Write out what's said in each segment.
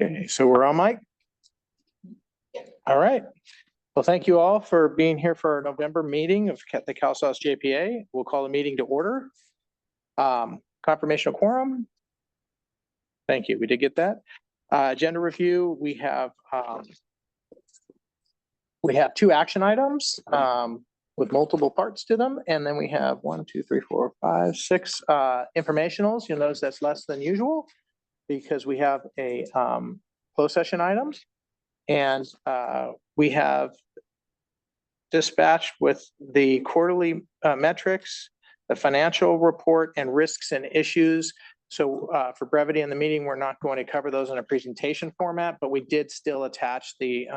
Okay, so we're on mic. All right. Well, thank you all for being here for our November meeting of the CalSouth JPA. We'll call the meeting to order. Confirmation of quorum. Thank you. We did get that. Agenda review. We have two action items with multiple parts to them, and then we have 1, 2, 3, 4, 5, 6 informationals. You'll notice that's less than usual because we have a closed session items, and we have dispatched with the quarterly metrics, the financial report, and risks and issues. So for brevity in the meeting, we're not going to cover those in a presentation format, but we did still attach the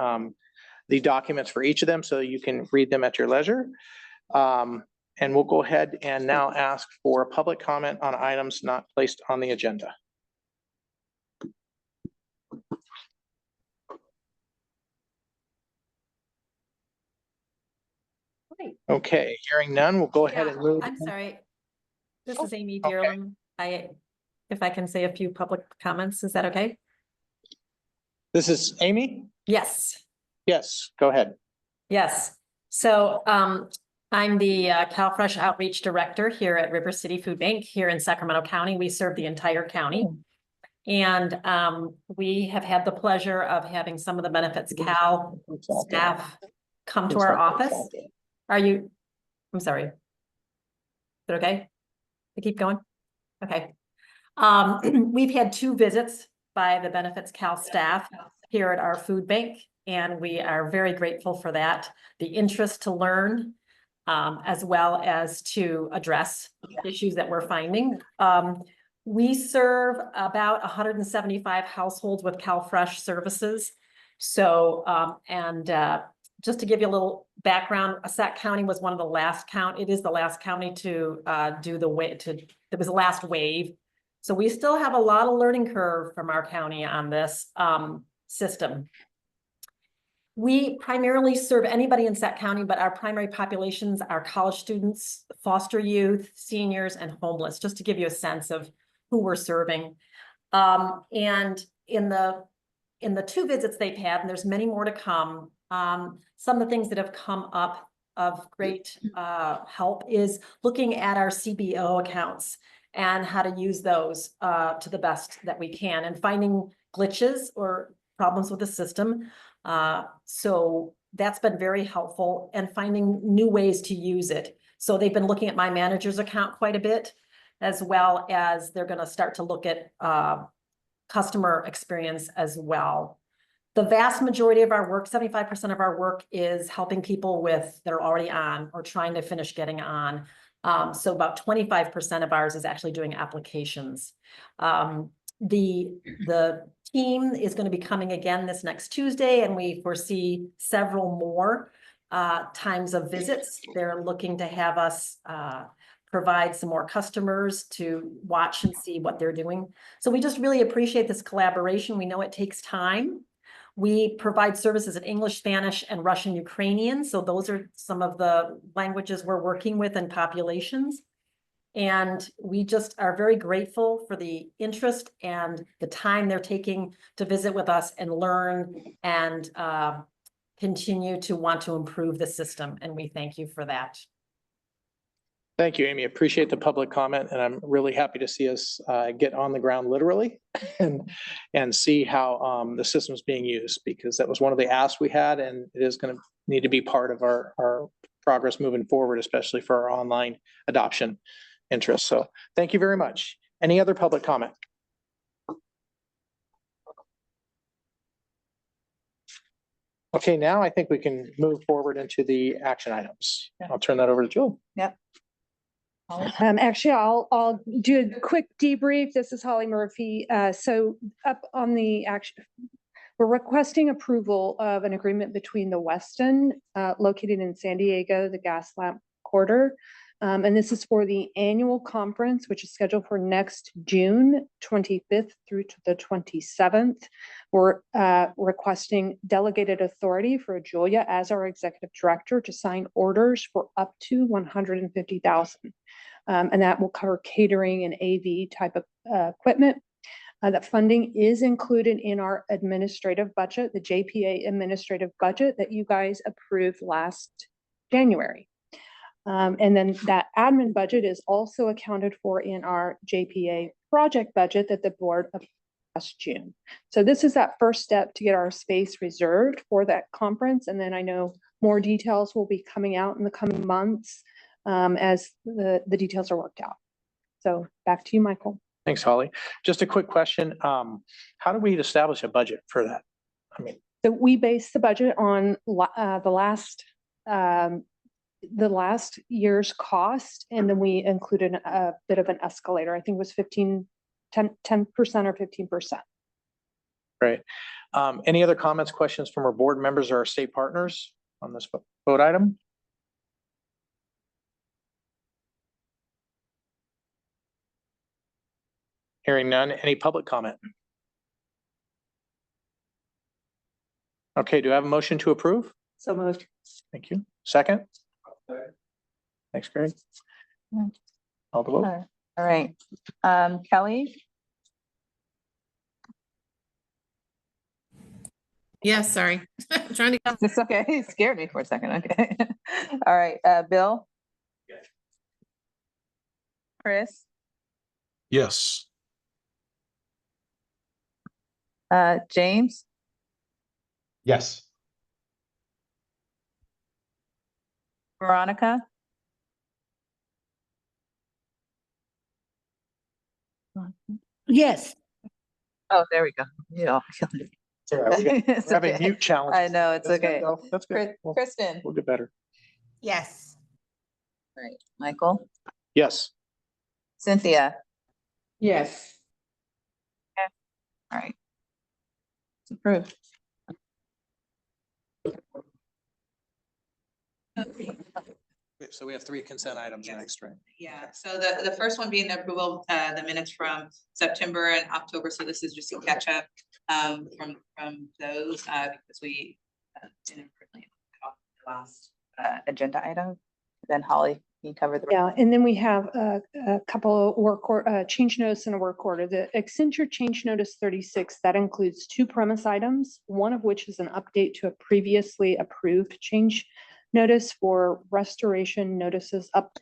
documents for each of them so you can read them at your leisure. And we'll go ahead and now ask for public comment on items not placed on the agenda. Okay, hearing none, we'll go ahead and move. I'm sorry. This is Amy Dearlam. Okay. If I can say a few public comments, is that okay? This is Amy? Yes. Yes, go ahead. Yes. So I'm the CalFresh Outreach Director here at River City Food Bank here in Sacramento County. We serve the entire county. And we have had the pleasure of having some of the Benefits Cal staff come to our office. I'm sorry. Is it okay? I keep going? Okay. We've had 2 visits by the Benefits Cal staff here at our food bank, and we are very grateful for that. The interest to learn, as well as to address issues that we're finding. We serve about 175 households with CalFresh services. So, just to give you a little background, Sac County was one of the last it is the last county to do there was the last wave. So we still have a lot of learning curve from our county on this system. We primarily serve anybody in Sac County, but our primary populations are college students, foster youth, seniors, and homeless, just to give you a sense of who we're serving. And in the 2 visits they've had, and there's many more to come, some of the things that have come up of great help is looking at our CBO accounts and how to use those to the best that we can, and finding glitches or problems with the system. So that's been very helpful, and finding new ways to use it. So they've been looking at my manager's account quite a bit, as well as they're going to start to look at customer experience as well. The vast majority of our work, 75% of our work, is helping people that are already on or trying to finish getting on. So about 25% of ours is actually doing applications. The team is going to be coming again this next Tuesday, and we foresee several more times of visits. They're looking to have us provide some more customers to watch and see what they're doing. So we just really appreciate this collaboration. We know it takes time. We provide services in English, Spanish, and Russian, Ukrainian. So those are some of the languages we're working with in populations. And we just are very grateful for the interest and the time they're taking to visit with us and learn and continue to want to improve the system. And we thank you for that. Thank you, Amy. Appreciate the public comment, and I'm really happy to see us get on the ground literally and see how the system is being used, because that was one of the asks we had, and it is going to need to be part of our progress moving forward, especially for our online adoption interests. So thank you very much. Any other public comment? Okay, now I think we can move forward into the action items. I'll turn that over to Jill. Yep. Actually, I'll do a quick debrief. This is Holly Murphy. So up on the action, we're requesting approval of an agreement between the Westin, located in San Diego, the gas lamp quarter. And this is for the annual conference, which is scheduled for next June 25th through to the 27th. We're requesting delegated authority for Julia as our executive director to sign orders for up to $150,000. And that will cover catering and AV type of equipment. That funding is included in our administrative budget, the JPA administrative budget that you guys approved last January. And then that admin budget is also accounted for in our JPA project budget that the board approved last June. So this is that first step to get our space reserved for that conference. And then I know more details will be coming out in the coming months as the details are worked out. So back to you, Michael. Thanks, Holly. Just a quick question. How do we establish a budget for that? I mean, So we base the budget on the last year's cost, and then we included a bit of an escalator. I think it was 10% or 15%. right. Any other comments, questions from our board members or our state partners on this vote item? Hearing none. Any public comment? Okay, do I have a motion to approve? So moved. Thank you. Second? Thanks, Greg. Call the vote. All right. Kelly? Yes, sorry. I'm trying to. It's okay. It scared me for a second. Okay. All right. Bill? Chris? Yes. James? Yes. Veronica? Yes. Oh, there we go. Yeah. It's all right. We're It's having okay. mute challenges. I know, it's That's good, okay. though. That's good. Kristen? We'll get better. Yes. All right. Michael? Yes. Cynthia? Yes. All right. It's approved. So we have 3 consent items Yes. next, right? Yeah, so the first one being the approval, the minutes from September and October, so this is just a catch up from those because we inadvertently cut off the last Agenda item. Then Holly, can you cover the? Yeah, and then we have a couple of change notice and a work order. The Accenture change notice 36, that includes 2 premise items, one of which is an update to a previously approved change notice for restoration notices up.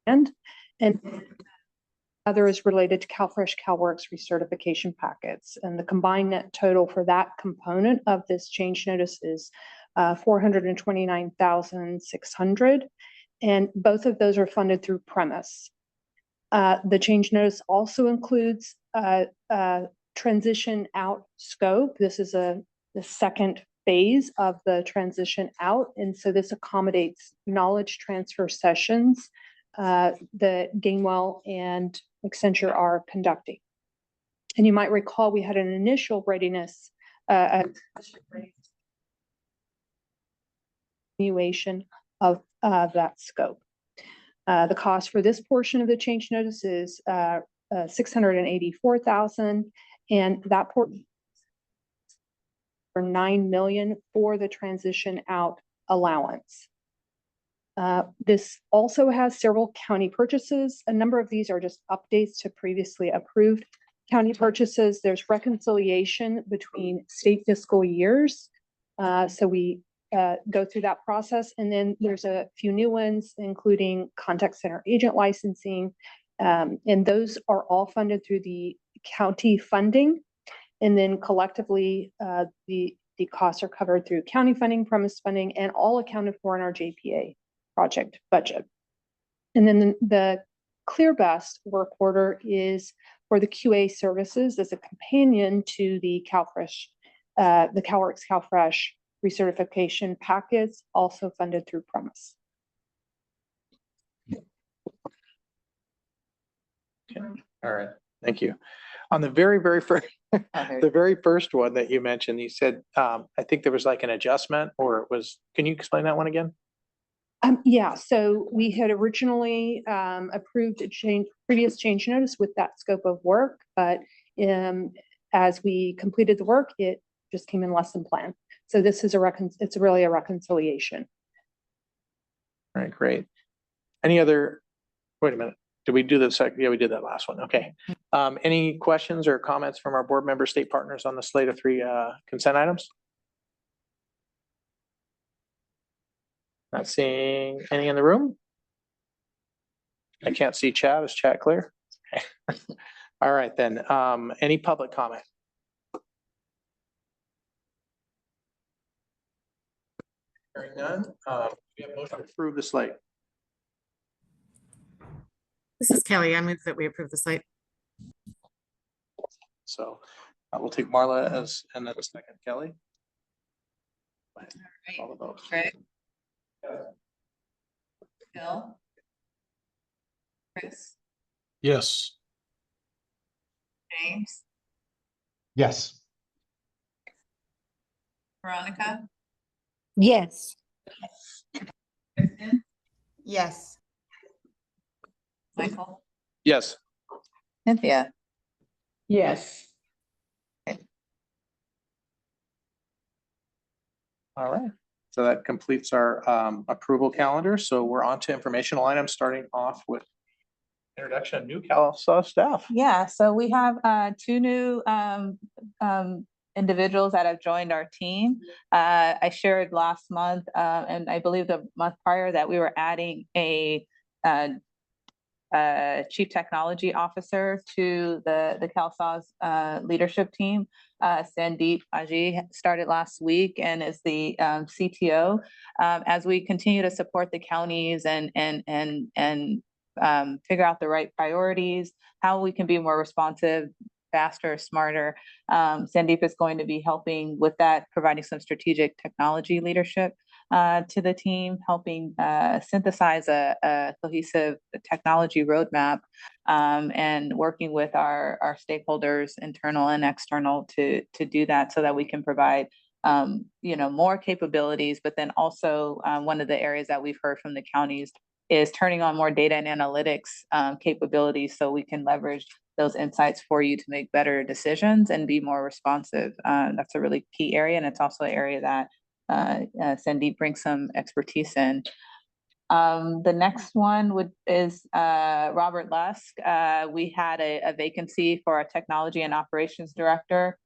And other is related to CalFresh CalWorks recertification packets, and the combined net total for that component of this change notice is 429,600, and both of those are funded through premise. The change notice also includes transition out scope. This is the second phase of the transition out, and so this accommodates knowledge transfer sessions that Gainwell and Accenture are conducting. And you might recall we had an initial readiness evaluation of that scope. The cost for this portion of the change notice is 684,000, and that portion for 9 million for the transition out allowance. This also has several county purchases. A number of these are just updates to previously approved county purchases. There's reconciliation between state fiscal years. So we go through that process. And then there's a few new ones, including contact center agent licensing. And those are all funded through the county funding. And then collectively, the costs are covered through county funding, premise funding, and all accounted for in our JPA project budget. And then the ClearBest work order is for the QA services as a companion to the CalFresh, the CalWorks CalFresh recertification packets, also funded through premise. Okay. All right. Thank you. On the very first, the very first one that you mentioned, you said, I think there was like an adjustment, or it was, can you explain that one again? Yeah, so we had originally approved a previous change notice with that scope of work, but as we completed the work, it just came in less than planned. So this is it's really a reconciliation. All right, great. Any other Wait a minute. Did we do the second? Yeah, we did that last one. Okay. Any questions or comments from our board member state partners on the slate of 3 consent items? Not seeing any in the room. I can't see chat. Is chat clear? Okay. All right then. Any public comment? Hearing none. We have a motion to approve the slate. This is Kelly. I move that we approve the slate. So we'll take Marla as and then a second Kelly. Call the vote. Craig. Bill. Chris, Yes. James, Yes. Veronica, Yes. Kristen, Yes. Michael, Yes. Cynthia. Yes. All right. So that completes our approval calendar. So we're on to informational items, starting off with introduction of new CalSA staff. Yeah, so we have 2 new individuals that have joined our team. I shared last month, and I believe the month prior, that we were adding a chief technology officer to the CalSA's leadership team. Sandeep Aji started last week and is the CTO. As we continue to support the counties and figure out the right priorities, how we can be more responsive, faster, smarter. Sandeep is going to be helping with that, providing some strategic technology leadership to the team, helping synthesize a cohesive technology roadmap, and working with our stakeholders, internal and external, to do that so that we can provide more capabilities. But then also one of the areas that we've heard from the counties is turning on more data and analytics capabilities so we can leverage those insights for you to make better decisions and be more responsive. That's a really key area, and it's also an area that Sandeep brings some expertise in. The next one is Robert Lusk. We had a vacancy for a technology and operations director.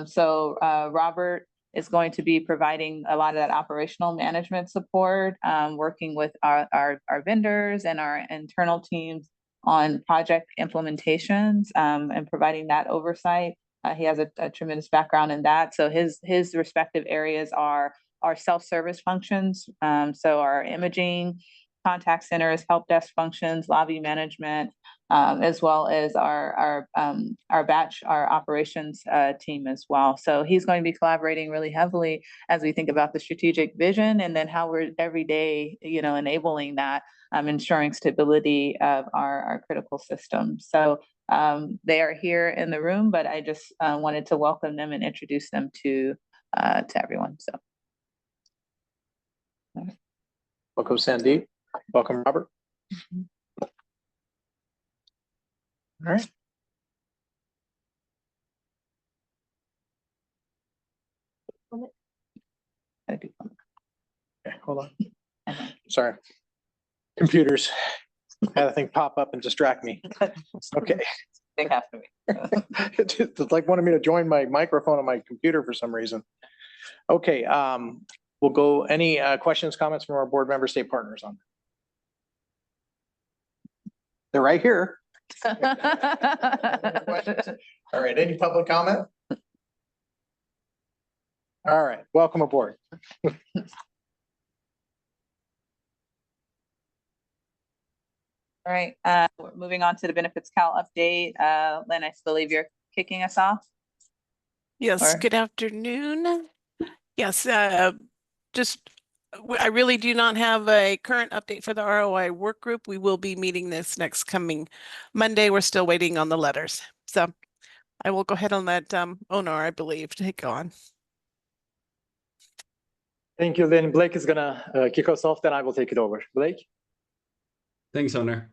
So Robert is going to be providing a lot of that operational management support, working with our vendors and our internal teams on project implementations, and providing that oversight. He has a tremendous background in that. So his respective areas are our self-service functions. So our imaging, contact centers, help desk functions, lobby management, as well as our operations team as well. So he's going to be collaborating really heavily as we think about the strategic vision, and then how we're every day, enabling that, ensuring stability of our critical systems. So they are here in the room, but I just wanted to welcome them and introduce them to everyone. So. Welcome, Sandeep. Welcome, Robert. All right. Okay, hold on. Sorry. Computers. Had a thing pop up and distract me. Okay. They have to be. It's like wanted me to join my microphone on my computer for some reason. Okay, we'll go. Any questions, comments from our board member state partners on? They're right here. All right, any public comment? All right, welcome aboard. All right, we're moving on to the Benefits Cal update. Lynn, I believe you're kicking us off. Yes, Or- good afternoon. Yes, I really do not have a current update for the ROI work group. We will be meeting this next coming Monday. We're still waiting on the letters. So I will go ahead and let Onar, I believe, take on. Thank you. Then Blake is gonna kick us off, then I will take it over. Blake? Thanks, Owner.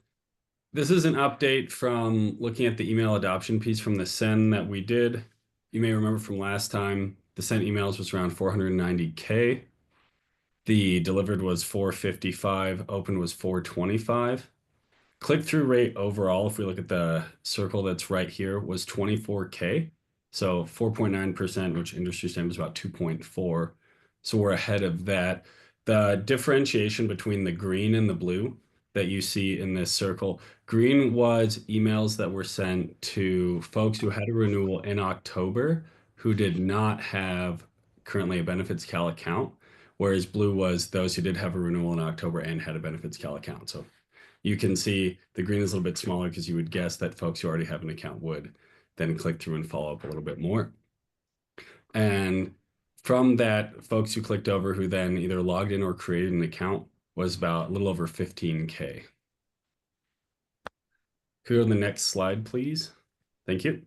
This is an update from looking at the email adoption piece from the send that we did. You may remember from last time, the sent emails was around 490K. The delivered was 455, open was 425. Click-through rate overall, if we look at the circle that's right here, was 24K. So 4.9%, which industry standard is about 2.4. So we're ahead of that. The differentiation between the green and the blue that you see in this circle, green was emails that were sent to folks who had a renewal in October who did not have currently a Benefits Cal account, whereas blue was those who did have a renewal in October and had a Benefits Cal account. So you can see the green is a little bit smaller because you would guess that folks who already have an account would then click through and follow up a little bit more. And from that, folks who clicked over who then either logged in or created an account was about a little over 15K. Could we go to the next slide, please? Thank you.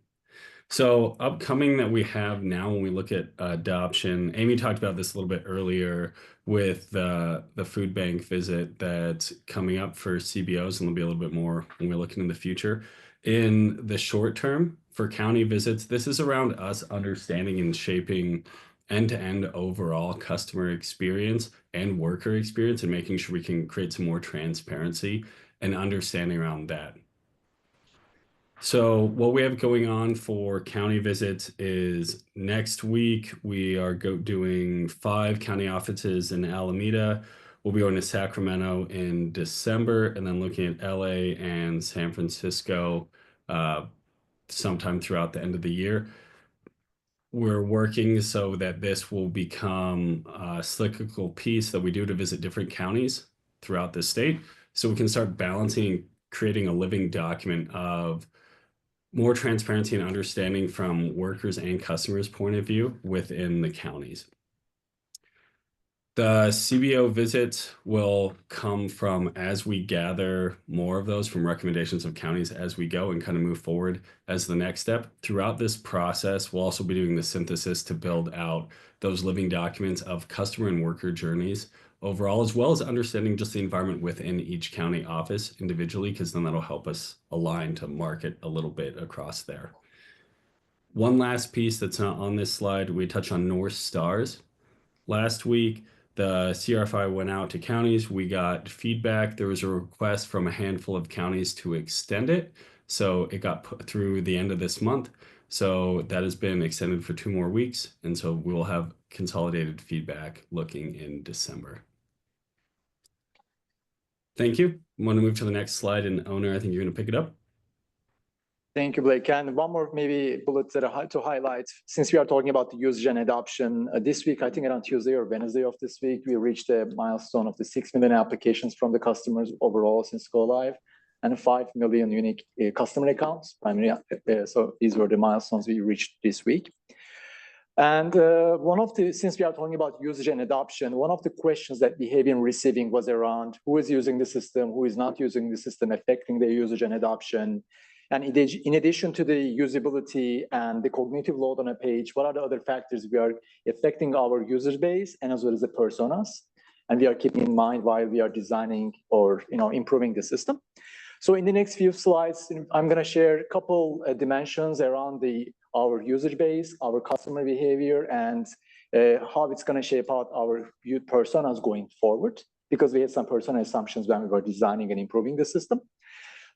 So upcoming that we have now when we look at adoption, Amy talked about this a little bit earlier with the food bank visit that's coming up for CBOs, and there'll be a little bit more when we're looking in the future. In the short term for county visits, this is around us understanding and shaping end-to-end overall customer experience and worker experience and making sure we can create some more transparency and understanding around that. So what we have going on for county visits is next week we are doing 5 county offices in Alameda. We'll be going to Sacramento in December and then looking at LA and San Francisco sometime throughout the end of the year. We're working so that this will become a cyclical piece that we do to visit different counties throughout the state so we can start balancing, creating a living document of more transparency and understanding from workers and customers' point of view within the counties. The CBO visits will come from as we gather more of those from recommendations of counties as we go and kind of move forward as the next step. Throughout this process, we'll also be doing the synthesis to build out those living documents of customer and worker journeys overall, as well as understanding just the environment within each county office individually, because then that'll help us align to market a little bit across there. One last piece that's not on this slide, we touch on North Stars. Last week, the CRFI went out to counties. We got feedback. There was a request from a handful of counties to extend it. So it got put through the end of this month. So that has been extended for 2 more weeks. And so we will have consolidated feedback looking in December. Thank you. I'm going to move to the next slide, and Owner, I think you're going to pick it up. Thank you, Blake. And one more maybe bullet that to highlight, since we are talking about the usage and adoption, this week, I think around Tuesday or Wednesday of this week, we reached a milestone of the 6 million applications from the customers overall since go live, and 5 million unique customer accounts. Primarily, so these were the milestones we reached this week. And since we are talking about usage and adoption, one of the questions that we have been receiving was around who is using the system, who is not using the system, affecting their usage and adoption. And in addition to the usability and the cognitive load on a page, what are the other factors we are affecting our user base and as well as the personas? And we are keeping in mind while we are designing or improving the system. So in the next few slides, I'm going to share a couple dimensions around our user base, our customer behavior, and how it's going to shape out our personas going forward, because we had some persona assumptions when we were designing and improving the system.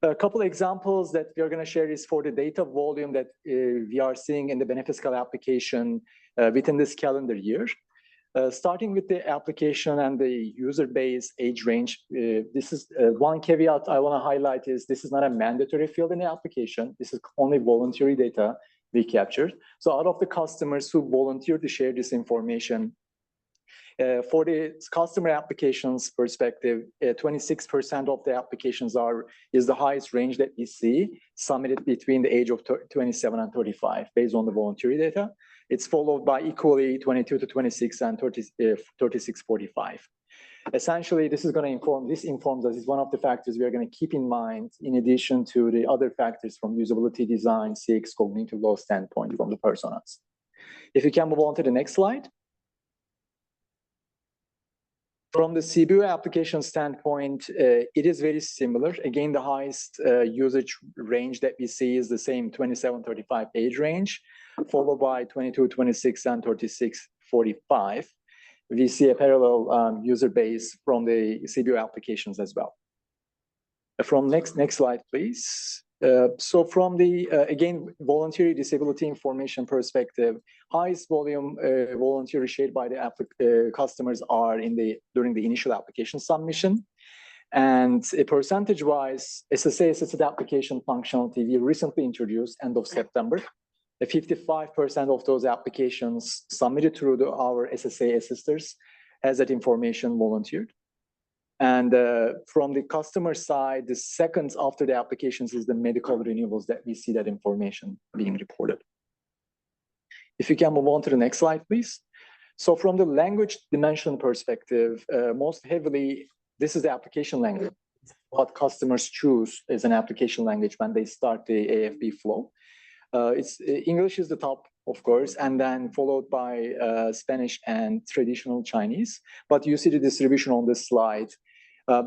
A couple of examples that we are going to share is for the data volume that we are seeing in the Benefits Cal application within this calendar year. Starting with the application and the user base age range, this is one caveat I want to highlight is this is not a mandatory field in the application. This is only voluntary data we captured. So out of the customers who volunteered to share this information, for the customer applications perspective, 26% of the applications is the highest range that we see, submitted between the age of 27 and 35 based on the voluntary data. It's followed by equally 22 to 26 and 36, 45. Essentially, this informs us is one of the factors we are going to keep in mind in addition to the other factors from usability design, CX, cognitive load standpoint from the personas. If you can move on to the next slide. From the CBO application standpoint, it is very similar. Again, the highest usage range that we see is the same 27-35 age range, followed by 22-26 and 36-45. We see a parallel user base from the CBO applications as well. From next slide, please. So from the, again, voluntary disability information perspective, highest volume voluntary shared by the customers are during the initial application submission. And percentage-wise, SSA assisted application functionality we recently introduced end of September. 55% of those applications submitted through our SSA assisters has that information volunteered. And from the customer side, the second after the applications is the medical renewals that we see that information being reported. If you can move on to the next slide, please. So from the language dimension perspective, most heavily, this is the application language. What customers choose as an application language when they start the AFB flow. English is the top, of course, and then followed by Spanish and traditional Chinese. But you see the distribution on this slide.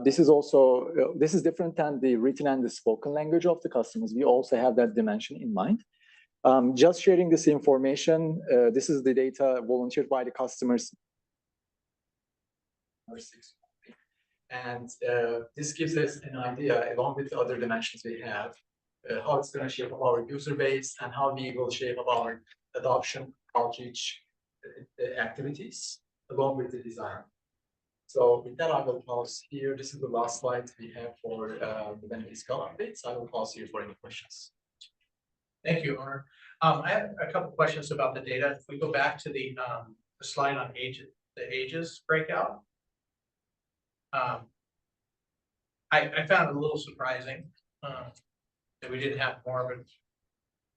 This is different than the written and the spoken language of the customers. We also have that dimension in mind. Just sharing this information, this is the data volunteered by the customers. And this gives us an idea, along with the other dimensions we have, how it's going to shape up our user base and how we will shape up our adoption, outreach activities, along with the design. So with that, I will pause here. This is the last slide we have for the benefits updates. I will pause here for any questions. Thank you, Onur. I have a couple questions about the data. If we go back to the slide on the ages breakout. I found it a little surprising that we didn't have more of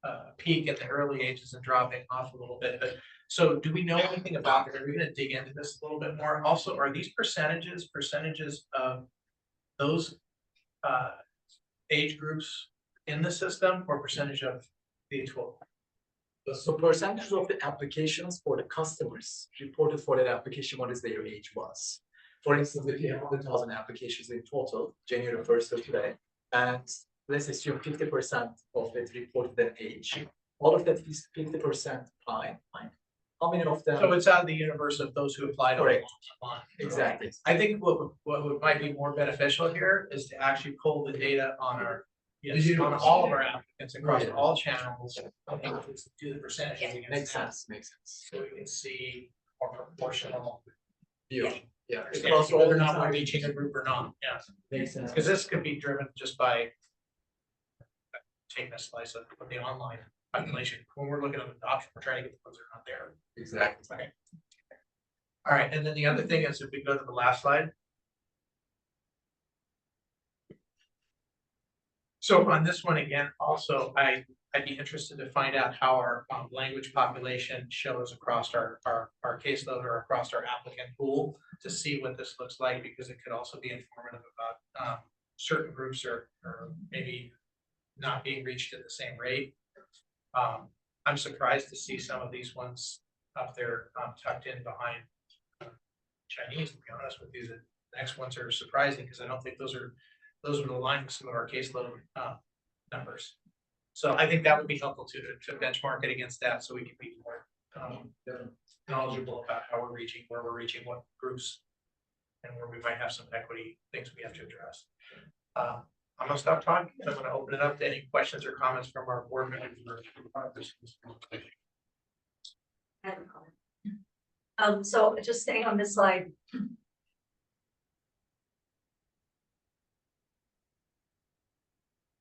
a peak at the early ages and dropping off a little bit. But so do we know anything about it? Are we going to dig into this a little bit more? Also, are these percentages of those age groups in the system or percentage of the total? So percentage of the applications for the customers reported for that application, what is their age was. For instance, if you have 100,000 applications in total, January 1st of today, and let's assume 50% of it reported that age, all of that is 50% fine. How many of them? So it's out of the universe of those who applied online. Exactly. I think what might be more beneficial here is to actually pull the data on on all of our applicants across all channels. And do the percentages against Makes that. sense. So we can see more proportional Yeah. across whether or not we're reaching a group or not. Yeah. Makes sense. Because this could be driven just by taking a slice of the online population. When we're looking at adoption, we're trying to get the ones that are not there. Exactly. Okay. All right, and then the other thing is if we go to the last slide. So on this one again, also, I'd be interested to find out how our language population shows across our caseload or across our applicant pool to see what this looks like, because it could also be informative about certain groups or maybe not being reached at the same rate. I'm surprised to see some of these ones up there tucked in behind Chinese, to be honest with you. The next ones are surprising because I don't think those would align with some of our caseload numbers. So I think that would be helpful to benchmark it against that, so we can be more knowledgeable about how we're reaching, where we're reaching, what groups, and where we might have some equity things we have to address. I'm gonna stop talking. I'm gonna open it up to any questions or comments from our board members. So just staying on this slide.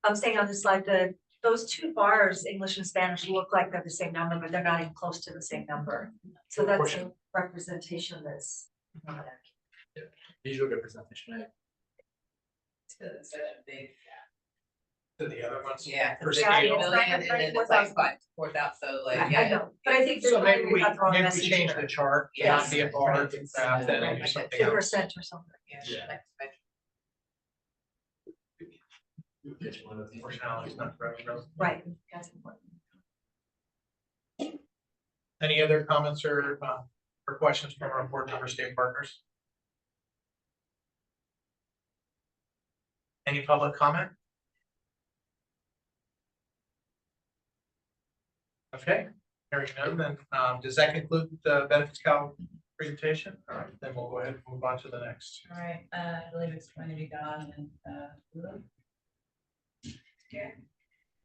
I'm staying on this slide, those two bars, English and Spanish, look like they're the same number, but they're not even close to the same number. So that's a representation that's not accurate. Visual representation, right? It's such a big To the other ones. Yeah. For Yeah, scale. it's million, and then it's like 5,000, so like, I yeah. know, but I think there's So maybe maybe we got the wrong maybe we message change here. the chart, Yes. not be a bar, graph, then and do something else. 2% or something. Yeah. Proportionality is not correct. Right, that's important. Any other comments or questions from our board member state partners? Any public comment? Okay, hearing none, then does that conclude the benefits cal presentation? All right, then we'll go ahead and move on to the next. All right, I believe it's going to be Don and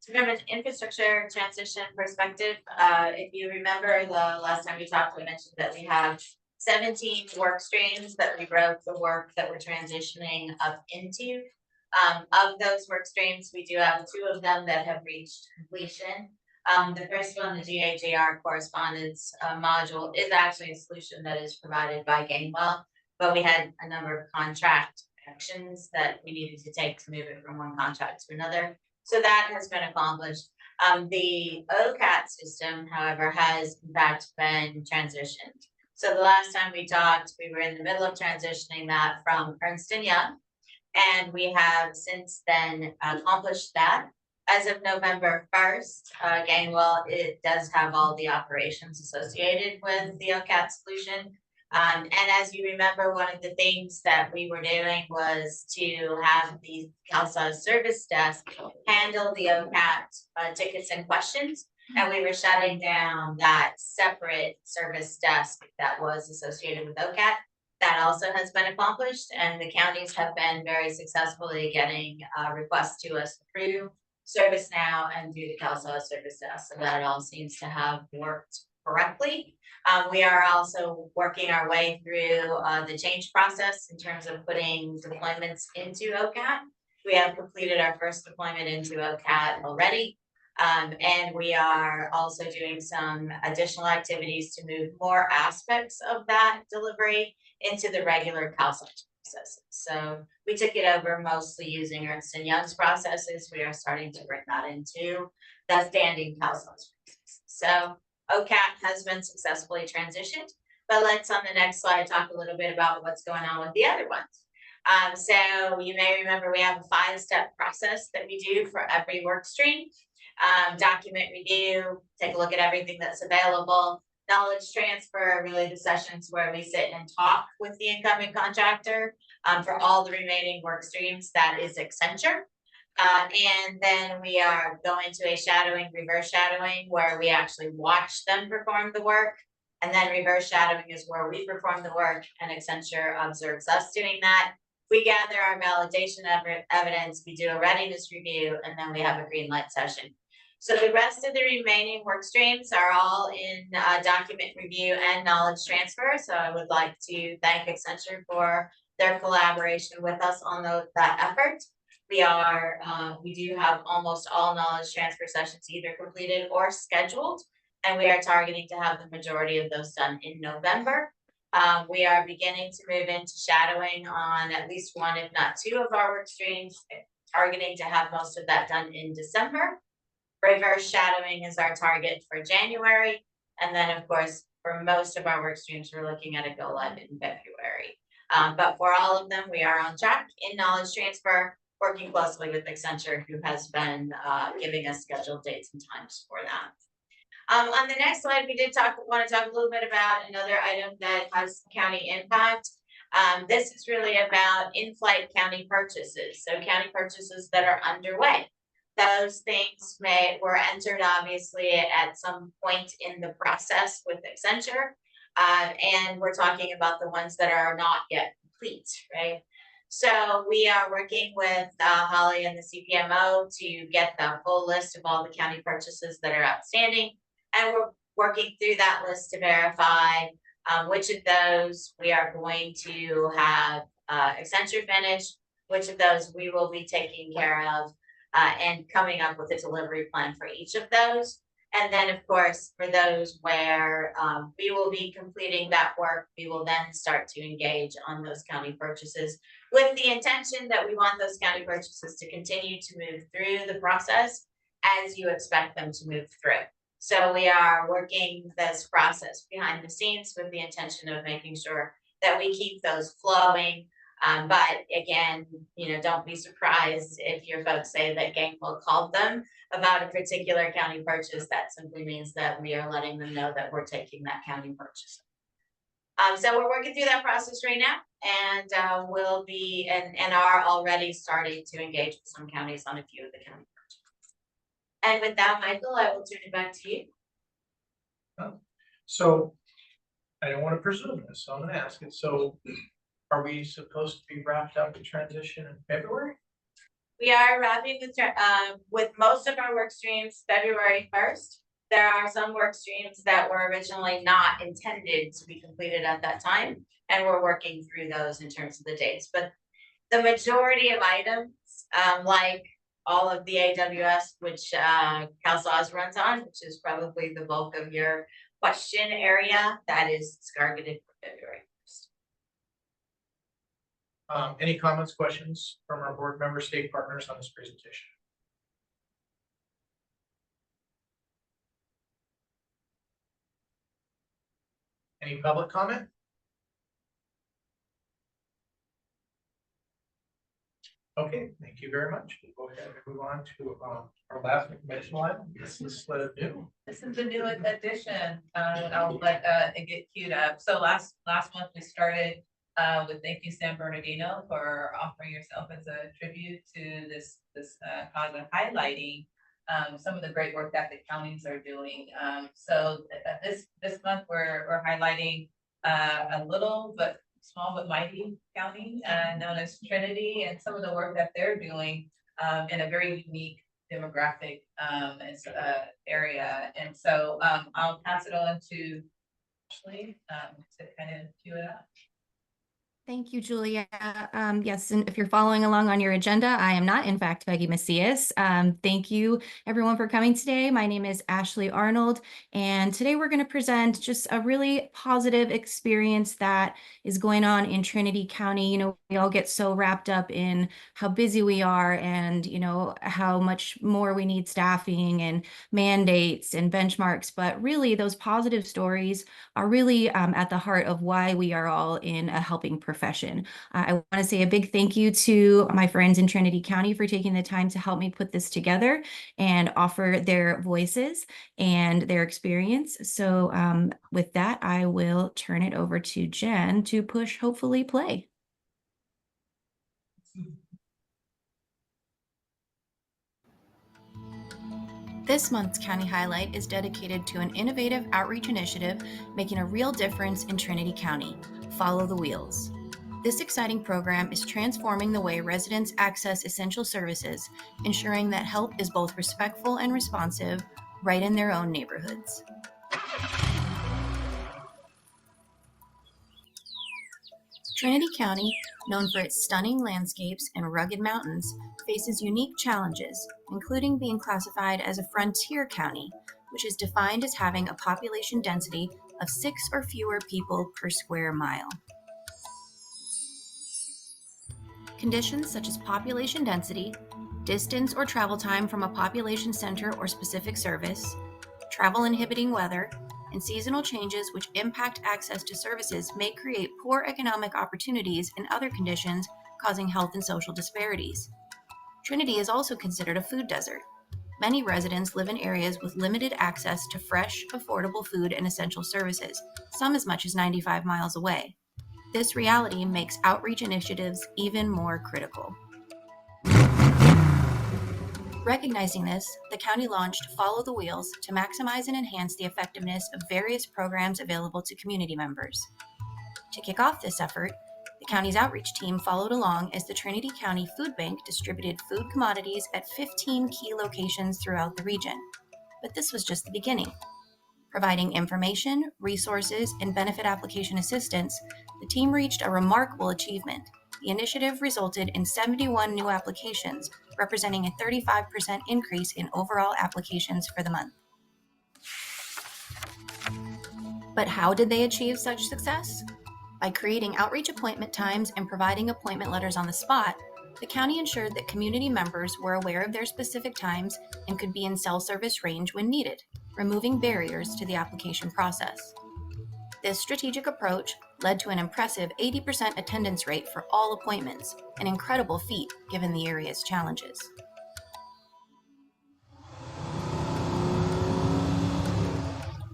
So from an infrastructure transition perspective, if you remember the last time we talked, we mentioned that we have 17 work streams that we wrote the work that we're transitioning up into. Of those work streams, we do have 2 of them that have reached completion. The first one, the GAJR correspondence module, is actually a solution that is provided by Gainwell, but we had a number of contract actions that we needed to take to move it from one contract to another. So that has been accomplished. The OCAT system, however, has in fact been transitioned. So the last time we talked, we were in the middle of transitioning that from Ernst & Young, and we have since then accomplished that. As of November 1st, Gainwell, it does have all the operations associated with the OCAT solution. And as you remember, one of the things that we were doing was to have the CalSA service desk handle the OCAT tickets and questions. And we were shutting down that separate service desk that was associated with OCAT. That also has been accomplished, and the counties have been very successfully getting requests to us through ServiceNow and through the CalSA service desk. So that all seems to have worked correctly. We are also working our way through the change process in terms of putting deployments into OCAT. We have completed our first deployment into OCAT already. And we are also doing some additional activities to move more aspects of that delivery into the regular CalSA processes. So we took it over mostly using Ernst & Young's processes. We are starting to bring that into the standing CalSA processes. So OCAT has been successfully transitioned, but let's on the next slide talk a little bit about what's going on with the other ones. So you may remember we have a 5-step process that we do for every work stream. Document review, take a look at everything that's available. Knowledge transfer, really the sessions where we sit and talk with the incoming contractor. For all the remaining work streams, that is Accenture. And then we are going to a shadowing, reverse shadowing, where we actually watch them perform the work. And then reverse shadowing is where we perform the work and Accenture observes us doing that. We gather our validation evidence, we do a readiness review, and then we have a green light session. So the rest of the remaining work streams are all in document review and knowledge transfer. So I would like to thank Accenture for their collaboration with us on that effort. We do have almost all knowledge transfer sessions either completed or scheduled, and we are targeting to have the majority of those done in November. We are beginning to move into shadowing on at least 1, if not 2 of our work streams, targeting to have most of that done in December. Reverse shadowing is our target for January. And then of course, for most of our work streams, we're looking at a go live in February. But for all of them, we are on track in knowledge transfer, working closely with Accenture, who has been giving us scheduled dates and times for that. On the next slide, we did want to talk a little bit about another item that has county impact. This is really about in-flight county purchases. So county purchases that are underway. Those things were entered obviously at some point in the process with Accenture. And we're talking about the ones that are not yet complete, right? So we are working with Holly and the CPMO to get the full list of all the county purchases that are outstanding. And we're working through that list to verify which of those we are going to have Accenture finish, which of those we will be taking care of, and coming up with a delivery plan for each of those. And then, of course, for those where we will be completing that work, we will then start to engage on those county purchases with the intention that we want those county purchases to continue to move through the process as you expect them to move through. So we are working this process behind the scenes with the intention of making sure that we keep those flowing. But again, don't be surprised if your folks say that Gainwell called them about a particular county purchase. That simply means that we are letting them know that we're taking that county purchase. So we're working through that process right now, and we'll be and are already starting to engage with some counties on a few of the county purchases. And with that, Michael, I will turn it back to you. So I don't want to presume this, so I'm going to ask it. So are we supposed to be wrapped up in transition in February? We are wrapping with most of our work streams February 1st. There are some work streams that were originally not intended to be completed at that time, and we're working through those in terms of the dates. But the majority of items, like all of the AWS, which CalSAWS runs on, which is probably the bulk of your question area, that is targeted for February 1st. Any comments, questions from our board member, state partners on this presentation? Any public comment? Okay, thank you very much. We'll go ahead and move on to our last informational item. This is new. This is a new addition. I'll let it get queued up. So last month we started with thank you San Bernardino for offering yourself as a tribute to this cause of highlighting some of the great work that the counties are doing. So this month we're highlighting a little but small but mighty county known as Trinity, and some of the work that they're doing in a very unique demographic area. And so I'll pass it on to Ashley to kind of cue it up. Thank you, Julia. Yes, and if you're following along on your agenda, I am not, in fact, Peggy Macias. Thank you, everyone, for coming today. My name is Ashley Arnold, and today we're going to present just a really positive experience that is going on in Trinity County. You know, we all get so wrapped up in how busy we are and, you know, how much more we need staffing and mandates and benchmarks, but really those positive stories are really at the heart of why we are all in a helping profession. I want to say a big thank you to my friends in Trinity County for taking the time to help me put this together and offer their voices and their experience. So with that, I will turn it over to Jen to push hopefully play. This month's County Highlight is dedicated to an innovative outreach initiative making a real difference in Trinity County. Follow the Wheels. This exciting program is transforming the way residents access essential services, ensuring that help is both respectful and responsive right in their own neighborhoods. Trinity County, known for its stunning landscapes and rugged mountains, faces unique challenges, including being classified as a frontier county, which is defined as having a population density of 6 or fewer people per square mile. Conditions such as population density, distance or travel time from a population center or specific service, travel inhibiting weather, and seasonal changes which impact access to services may create poor economic opportunities and other conditions causing health and social disparities. Trinity is also considered a food desert. Many residents live in areas with limited access to fresh, affordable food and essential services, some as much as 95 miles away. This reality makes outreach initiatives even more critical. Recognizing this, the county launched Follow the Wheels to maximize and enhance the effectiveness of various programs available to community members. To kick off this effort, the county's outreach team followed along as the Trinity County Food Bank distributed food commodities at 15 key locations throughout the region. But this was just the beginning. Providing information, resources, and benefit application assistance, the team reached a remarkable achievement. The initiative resulted in 71 new applications, representing a 35% increase in overall applications for the month. But how did they achieve such success? By creating outreach appointment times and providing appointment letters on the spot, the county ensured that community members were aware of their specific times and could be in cell service range when needed, removing barriers to the application process. This strategic approach led to an impressive 80% attendance rate for all appointments, an incredible feat given the area's challenges.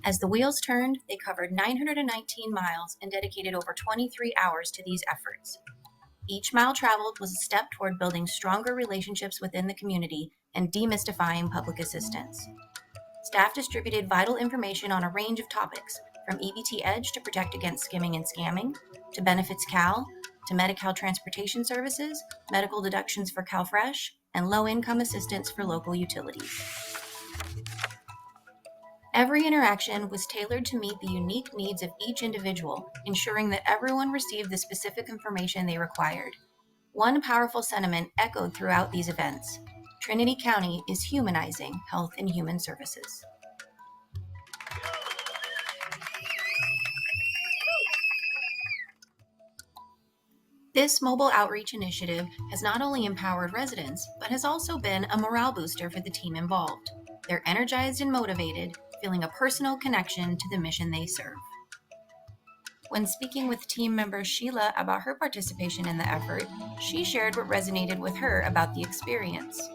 As the wheels turned, they covered 919 miles and dedicated over 23 hours to these efforts. Each mile traveled was a step toward building stronger relationships within the community and demystifying public assistance. Staff distributed vital information on a range of topics, from EBT Edge to protect against skimming and scamming, to Benefits Cal, to Medi-Cal transportation services, medical deductions for CalFresh, and low-income assistance for local utilities. Every interaction was tailored to meet the unique needs of each individual, ensuring that everyone received the specific information they required. One powerful sentiment echoed throughout these events: Trinity County is humanizing health and human services. This mobile outreach initiative has not only empowered residents, but has also been a morale booster for the team involved. They're energized and motivated, feeling a personal connection to the mission they serve. When speaking with team member Sheila about her participation in the effort, she shared what resonated with her about the experience.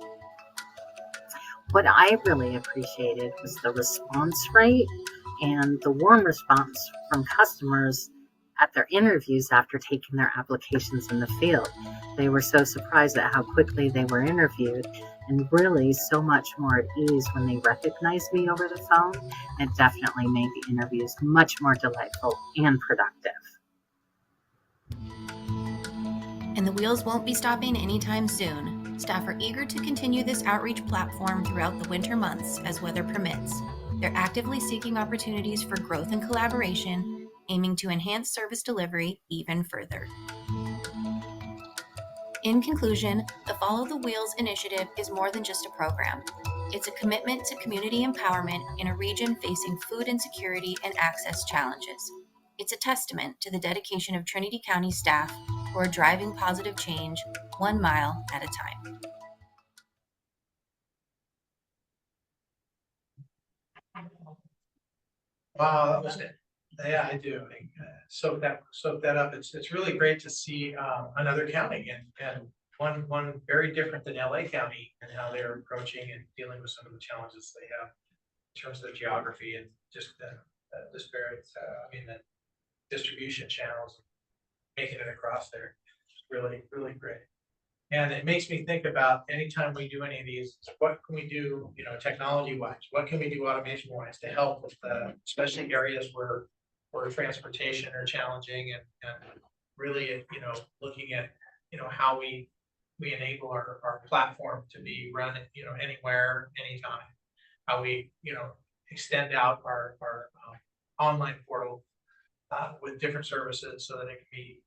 What I really appreciated was the response rate and the warm response from customers at their interviews after taking their applications in the field. They were so surprised at how quickly they were interviewed, and really so much more at ease when they recognized me over the phone. It definitely made the interviews much more delightful and productive. And the wheels won't be stopping anytime soon. Staff are eager to continue this outreach platform throughout the winter months as weather permits. They're actively seeking opportunities for growth and collaboration, aiming to enhance service delivery even further. In conclusion, the Follow the Wheels initiative is more than just a program. It's a commitment to community empowerment in a region facing food insecurity and access challenges. It's a testament to the dedication of Trinity County staff who are driving positive change 1 mile at a time. Wow, that was it. Yeah, I do. Soak that up. It's really great to see another county and one very different than LA County and how they're approaching and dealing with some of the challenges they have in terms of the geography and just the disparate, the distribution channels, making it across there. Really, really great. And it makes me think about anytime we do any of these, what can we do, technology wise? What can we do automation wise to help with especially areas where transportation are challenging and really, looking at, how we enable our platform to be run, anywhere, anytime. How we, extend out our online portal with different services so that it can be,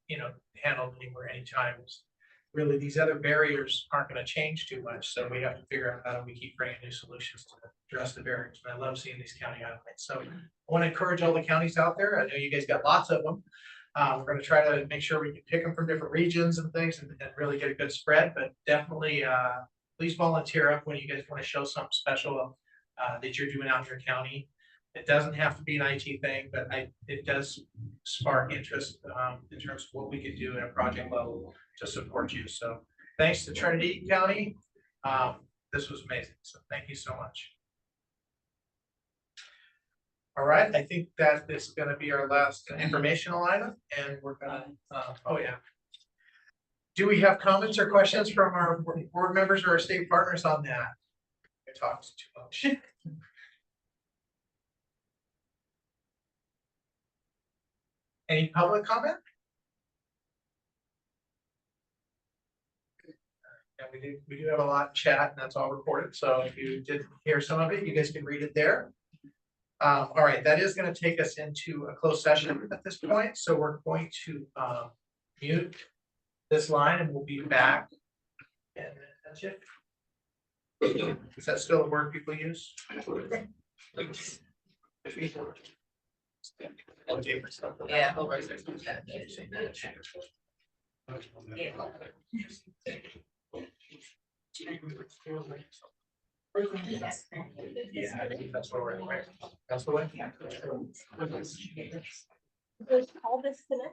handled anywhere, anytime. Really, these other barriers aren't going to change too much, so we have to figure out how do we keep bringing new solutions to address the barriers. And I love seeing these county highlights. So I want to encourage all the counties out there. I know you guys got lots of them. We're going to try to make sure we can pick them from different regions and things and really get a good spread. But definitely, please volunteer up when you guys want to show something special that you're doing out in your county. It doesn't have to be an IT thing, but it does spark interest in terms of what we could do at a project level to support you. So thanks to Trinity County. This was amazing. So thank you so much. All right, I think that is going to be our last informational item, and we're going to, oh yeah. Do we have comments or questions from our board members or our state partners on that? I talked too much. Any public comment? And we do have a lot of chat, and that's all recorded. So if you did hear some of it, you guys can read it there. All right, that is going to take us into a closed session at this point. So we're going to mute this line, and we'll be back. And that's it. Is that still a word people use? Yeah. Yeah, I think that's where we're at. That's the way. All this today?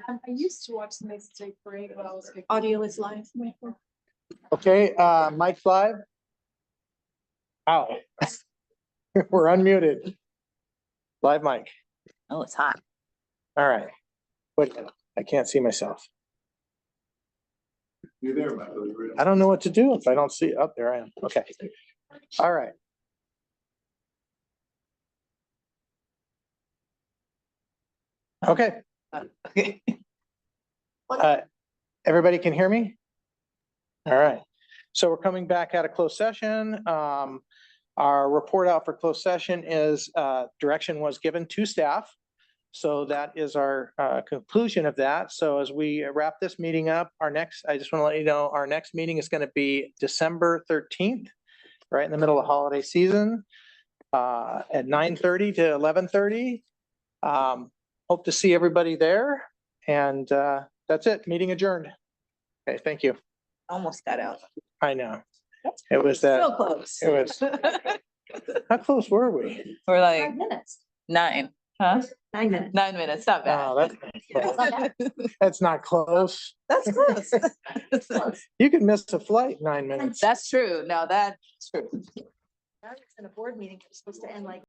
I used to watch the Mason State Parade when I was. Audio is live. Okay, Mike's live. Ow. We're unmuted. Live mic. Oh, it's hot. All right. Wait, I can't see myself. You're there, Mike. I don't know what to do if I don't see. Oh, there I am. Okay. All right. Okay. Everybody can hear me? All right. So we're coming back out of closed session. Our report out for closed session is direction was given to staff. So that is our conclusion of that. So as we wrap this meeting up, I just want to let you know, our next meeting is going to be December 13th, right in the middle of holiday season, at 9:30 to 11:30. Hope to see everybody there. And that's it. Meeting adjourned. Okay, thank you. Almost got out. I know. It was that. So close. It was. How close were we? We're like 5 minutes. 9, huh? 9 minutes. 9 minutes, not bad. Oh, that's not close. That's close. You could miss a flight 9 minutes. That's true. No, that's true. In a board meeting, it's supposed to end like.